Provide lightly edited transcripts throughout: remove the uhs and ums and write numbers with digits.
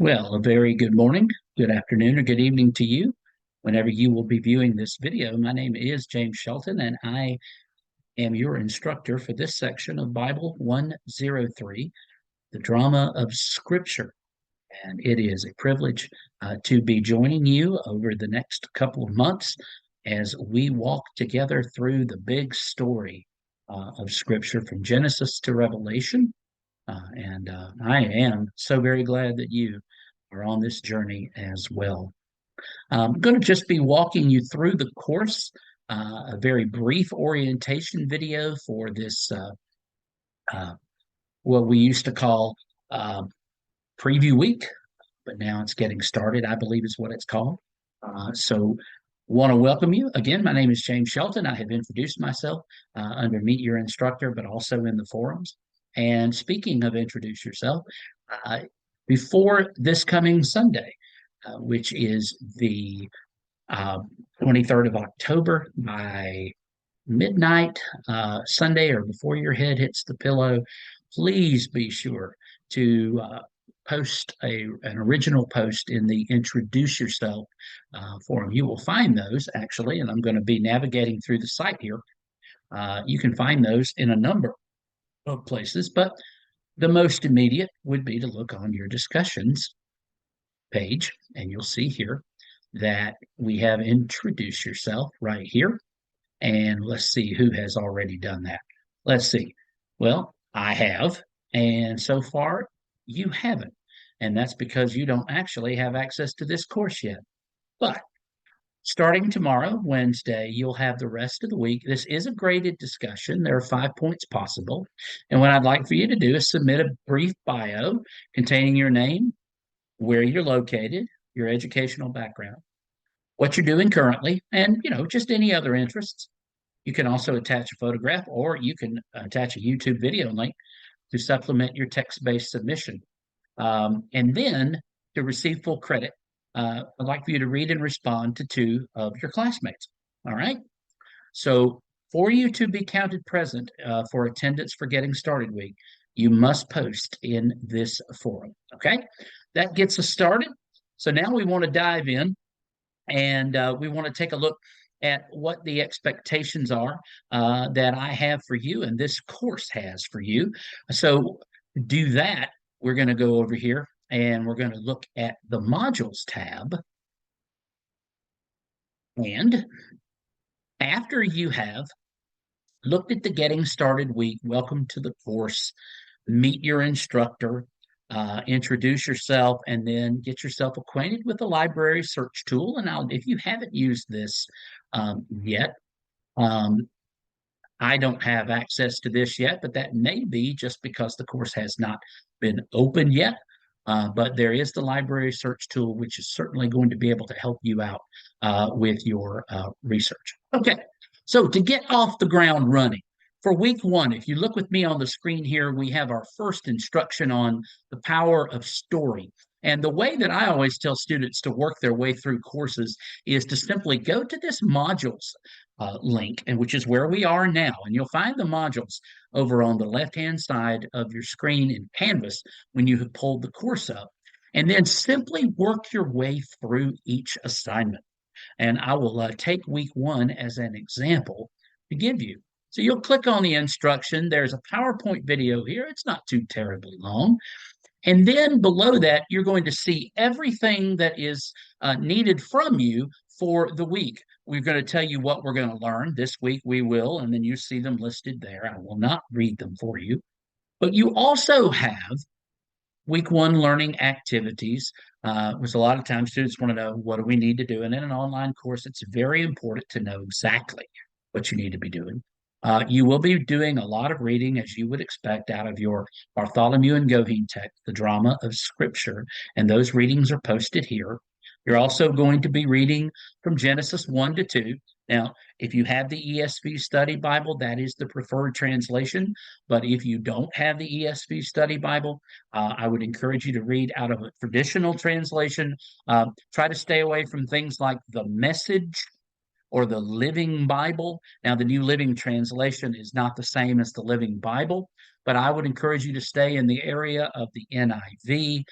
Well, a very good morning, good afternoon, or good evening to you. Whenever you will be viewing this video, my name is James Shelton, and I am your instructor for this section of Bible 103, the drama of Scripture. And it is a privilege to be joining you over the next couple of months as we walk together through the big story of Scripture from Genesis to Revelation. And I am so very glad that you are on this journey as well. I'm going to just be walking you through the course, a very brief orientation video for this, uh, what we used to call uh, preview week, but now it's getting started, I believe is what it's called. So want to welcome you. Again, my name is James Shelton. I have introduced myself under Meet Your Instructor, but also in the forums. And speaking of introduce yourself, uh, before this coming Sunday, which is the uh, 23rd of October by midnight, Sunday, or before your head hits the pillow, please be sure to post an original post in the Introduce Yourself forum. You will find those actually, and I'm going to be navigating through the site here. You can find those in a number of places, but the most immediate would be to look on your discussions page, and you'll see here that we have Introduce Yourself right here. And let's see who has already done that. Let's see. Well, I have, and so far you haven't. And that's because you don't actually have access to this course yet. But starting tomorrow, Wednesday, you'll have the rest of the week. This is a graded discussion. There are 5 points possible. And what I'd like for you to do is submit a brief bio containing your name, where you're located, your educational background, what you're doing currently, and just any other interests. You can also attach a photograph, or you can attach a YouTube video link to supplement your text-based submission. And then to receive full credit, I'd like for you to read and respond to two of your classmates. All right. So for you to be counted present for attendance for Getting Started Week, you must post in this forum. Okay. That gets us started. So now we want to dive in, and we want to take a look at what the expectations are that I have for you and this course has for you. So to do that, we're going to go over here and we're going to look at the modules tab. And after you have looked at the Getting Started Week, welcome to the course, meet your instructor, introduce yourself, and then get yourself acquainted with the library search tool. And if you haven't used this yet, I don't have access to this yet, but that may be just because the course has not been open yet. But there is the library search tool, which is certainly going to be able to help you out with your research. Okay, so to get off the ground running, for week one, if you look with me on the screen here, we have our first instruction on the power of story. And the way that I always tell students to work their way through courses is to simply go to this modules link, and which is where we are now. And you'll find the modules over on the left-hand side of your screen in Canvas when you have pulled the course up. And then simply work your way through each assignment. And I will take week one as an example to give you. So you'll click on the instruction. There's a PowerPoint video here. It's not too terribly long. And then below that, you're going to see everything that is needed from you for the week. We're going to tell you what we're going to learn. This week we will, and then you see them listed there. I will not read them for you. But you also have week one learning activities, which a lot of times students want to know, what do we need to do? And in an online course, it's very important to know exactly what you need to be doing. You will be doing a lot of reading, as you would expect, out of your Bartholomew and Goheen text, the drama of Scripture, and those readings are posted here. You're also going to be reading from Genesis 1 to 2. Now, if you have the ESV Study Bible, that is the preferred translation. But if you don't have the ESV Study Bible, I would encourage you to read out of a traditional translation. Try to stay away from things like the Message or the Living Bible. Now, the New Living Translation is not the same as the Living Bible, but I would encourage you to stay in the area of the NIV,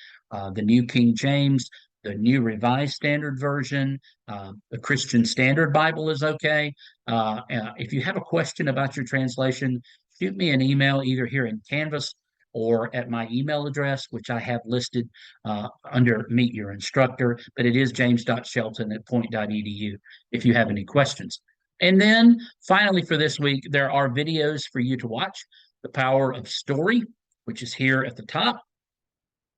the New King James, the New Revised Standard Version, the Christian Standard Bible is okay. If you have a question about your translation, shoot me an email either here in Canvas or at my email address, which I have listed under Meet Your Instructor, but it is james.shelton@point.edu if you have any questions. And then finally for this week, there are videos for you to watch. The Power of Story, which is here at the top.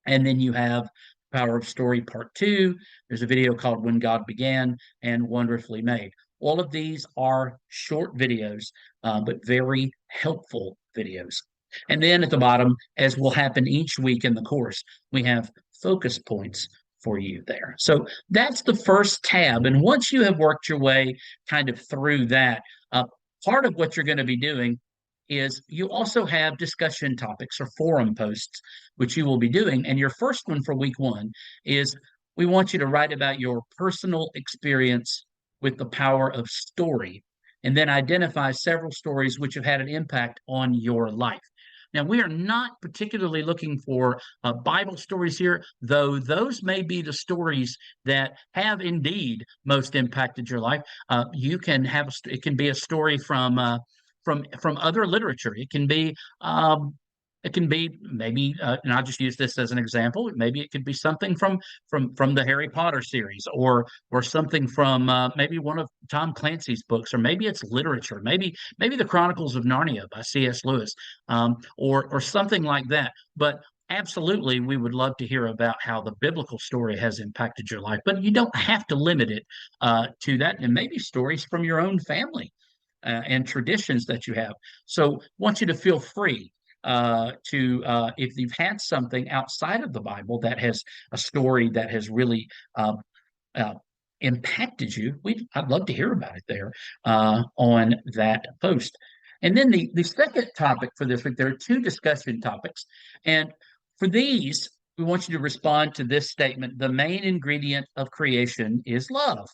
And then you have Power of Story Part 2. There's a video called When God Began and Wonderfully Made. All of these are short videos, but very helpful videos. And then at the bottom, as will happen each week in the course, we have focus points for you there. So that's the first tab. And once you have worked your way kind of through that, part of what you're going to be doing is you also have discussion topics or forum posts, which you will be doing. And your first one for week 1 is we want you to write about your personal experience with the power of story, and then identify several stories which have had an impact on your life. Now, we are not particularly looking for Bible stories here, though those may be the stories that have indeed most impacted your life. You can have it can be a story from other literature. It can be maybe, and I'll just use this as an example. Maybe it could be something from the Harry Potter series, or something from maybe one of Tom Clancy's books, or maybe it's literature. Maybe the Chronicles of Narnia by C.S. Lewis, or something like that. But absolutely, we would love to hear about how the biblical story has impacted your life. But you don't have to limit it to that, and maybe stories from your own family and traditions that you have. So, want you to feel free if you've had something outside of the Bible that has a story that has really uh, impacted you, I'd love to hear about it there on that post. And then the second topic for this week, there are 2 discussion topics. And for these, we want you to respond to this statement: the main ingredient of creation is love.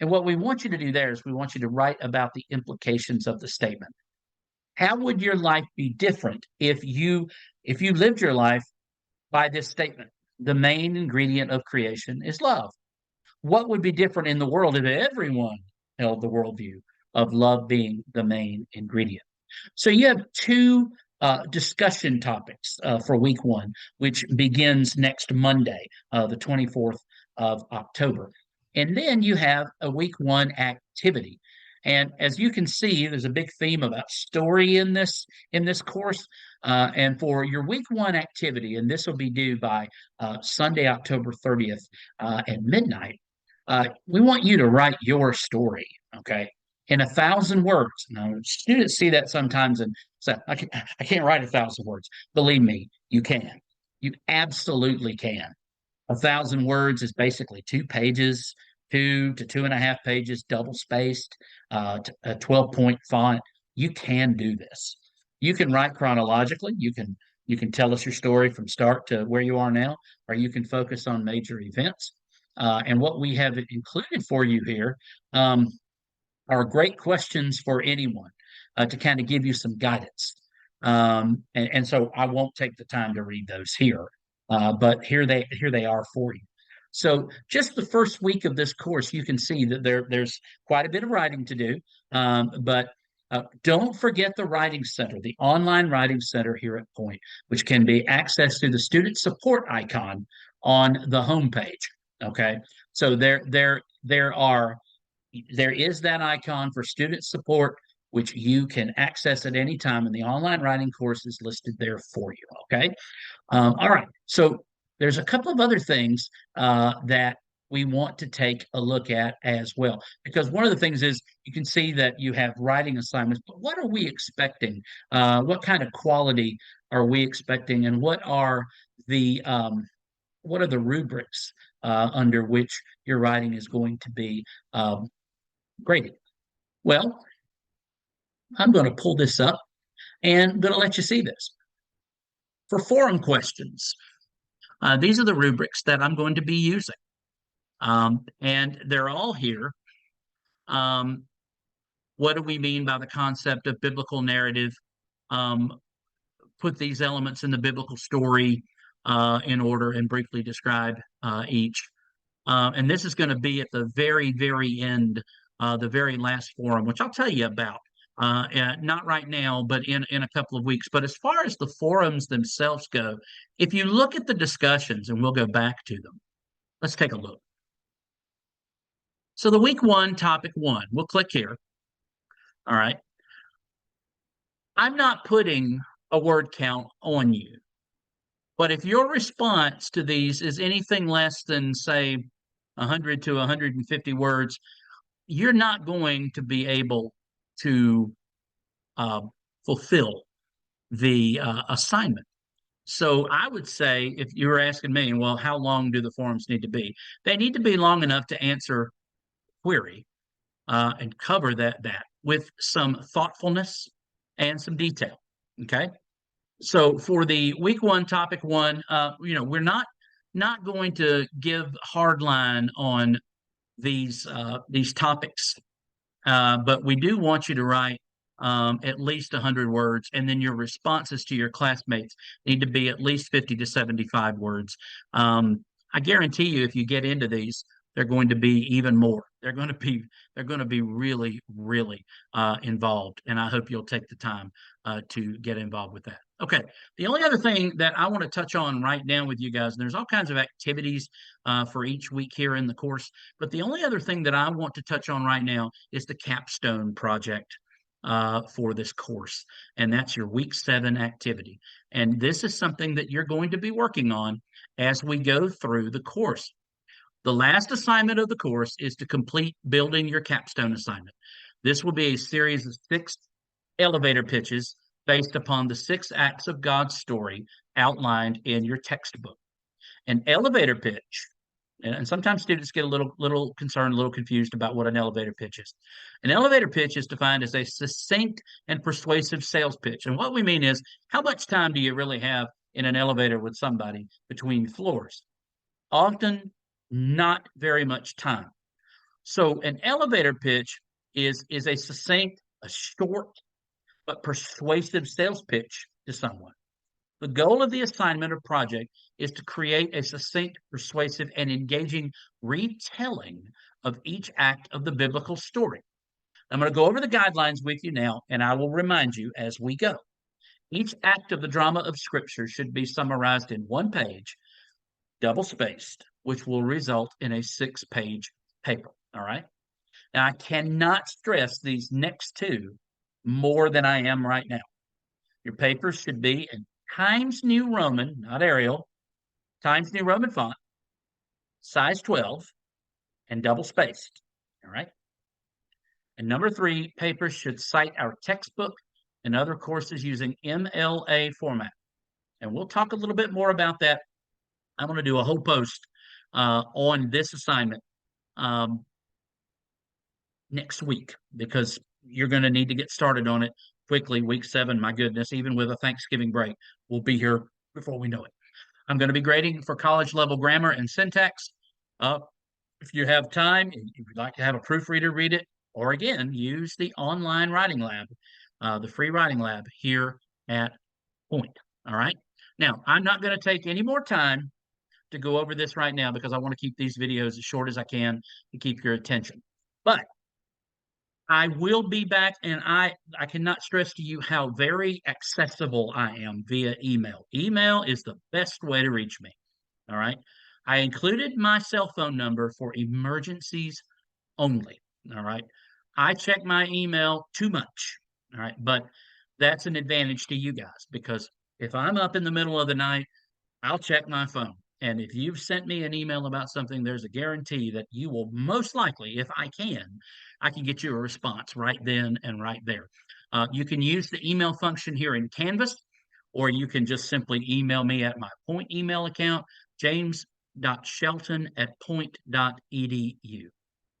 And what we want you to do there is we want you to write about the implications of the statement. How would your life be different if you lived your life by this statement? The main ingredient of creation is love. What would be different in the world if everyone held the worldview of love being the main ingredient? So you have 2 discussion topics for week 1, which begins next Monday, the 24th of October. And then you have a week 1 activity. And as you can see, there's a big theme about story in this course. And for your week 1 activity, and this will be due by Sunday, October 30th at midnight, we want you to write your story, okay, in 1,000 words. Now, students see that sometimes and say, I can't write 1,000 words. Believe me, you can. You absolutely can. 1,000 words is basically 2 pages, 2 to 2.5 pages, double spaced, a 12-point font. You can do this. You can write chronologically. You can tell us your story from start to where you are now, or you can focus on major events. And what we have included for you here are great questions for anyone to kind of give you some guidance. And so I won't take the time to read those here, but here they are for you. So just the first week of this course, you can see that there's quite a bit of writing to do, but don't forget the Writing Center, the online Writing Center here at Point, which can be accessed through the student support icon on the homepage. Okay, so there is that icon for student support, which you can access at any time, and the online writing course is listed there for you. Okay. All right. So there's a couple of other things that we want to take a look at as well, because one of the things is you can see that you have writing assignments, but what are we expecting? What kind of quality are we expecting, and what are the rubrics under which your writing is going to be graded? Well, I'm going to pull this up and I'm going to let you see this. For forum questions, these are the rubrics that I'm going to be using. And they're all here. What do we mean by the concept of biblical narrative? put these elements in the biblical story in order and briefly describe each. And this is going to be at the very, very end, the very last forum, which I'll tell you about. Not right now, but in a couple of weeks. But as far as the forums themselves go, if you look at the discussions, and we'll go back to them, let's take a look. So the week one, topic one, we'll click here. All right. I'm not putting a word count on you, but if your response to these is anything less than, say, 100 to 150 words, you're not going to be able to uh, fulfill the assignment. So I would say, if you were asking me, well, how long do the forums need to be? They need to be long enough to answer query and cover that with some thoughtfulness and some detail. Okay. So for the week one, topic one, we're not going to give hard line on these topics, but we do want you to write at least 100 words, and then your responses to your classmates need to be at least 50 to 75 words. I guarantee you, if you get into these, they're going to be even more. They're going to be really, really involved, and I hope you'll take the time to get involved with that. Okay, the only other thing that I want to touch on right now with you guys, and there's all kinds of activities for each week here in the course, but the only other thing that I want to touch on right now is the capstone project for this course, and that's your week 7 activity. And this is something that you're going to be working on as we go through the course. The last assignment of the course is to complete building your capstone assignment. This will be a series of 6 elevator pitches based upon the 6 acts of God's story outlined in your textbook. An elevator pitch, and sometimes students get a little concerned, a little confused about what an elevator pitch is. An elevator pitch is defined as a succinct and persuasive sales pitch. And what we mean is, how much time do you really have in an elevator with somebody between floors? Often, not very much time. So an elevator pitch is a succinct, a short, but persuasive sales pitch to someone. The goal of the assignment or project is to create a succinct, persuasive, and engaging retelling of each act of the biblical story. I'm going to go over the guidelines with you now, and I will remind you as we go. Each act of the drama of Scripture should be summarized in 1 page, double-spaced, which will result in a 6-page paper. All right? Now, I cannot stress these next 2 more than I am right now. Your papers should be in Times New Roman, not Arial, Times New Roman font, size 12, and double-spaced. All right? And number 3, papers should cite our textbook and other courses using MLA format. And we'll talk a little bit more about that. I'm going to do a whole post on this assignment next week, because you're going to need to get started on it quickly. Week 7, my goodness, even with a Thanksgiving break, we'll be here before we know it. I'm going to be grading for college level grammar and syntax. If you have time, if you'd like to have a proofreader read it, or again, use the online writing lab, the free writing lab here at Point. All right. Now, I'm not going to take any more time to go over this right now, because I want to keep these videos as short as I can to keep your attention. But I will be back, and I cannot stress to you how very accessible I am via email. Email is the best way to reach me. All right. I included my cell phone number for emergencies only. All right. I check my email too much. All right. But that's an advantage to you guys, because if I'm up in the middle of the night, I'll check my phone. And if you've sent me an email about something, there's a guarantee that you will most likely, if I can get you a response right then and right there. You can use the email function here in Canvas, or you can just simply email me at my Point email account, james.shelton@point.edu.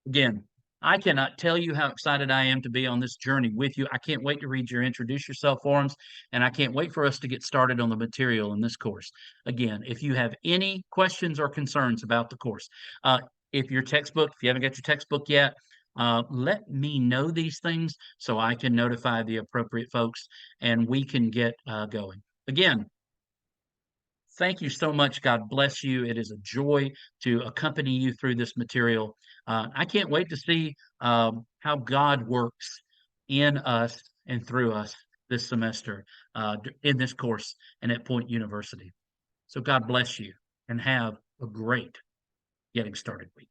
Again, I cannot tell you how excited I am to be on this journey with you. I can't wait to read your Introduce Yourself forums, and I can't wait for us to get started on the material in this course. Again, if you have any questions or concerns about the course, if you haven't got your textbook yet, let me know these things so I can notify the appropriate folks and we can get going. Again, thank you so much. God bless you. It is a joy to accompany you through this material. I can't wait to see how God works in us and through us this semester in this course and at Point University. So God bless you and have a great getting started week.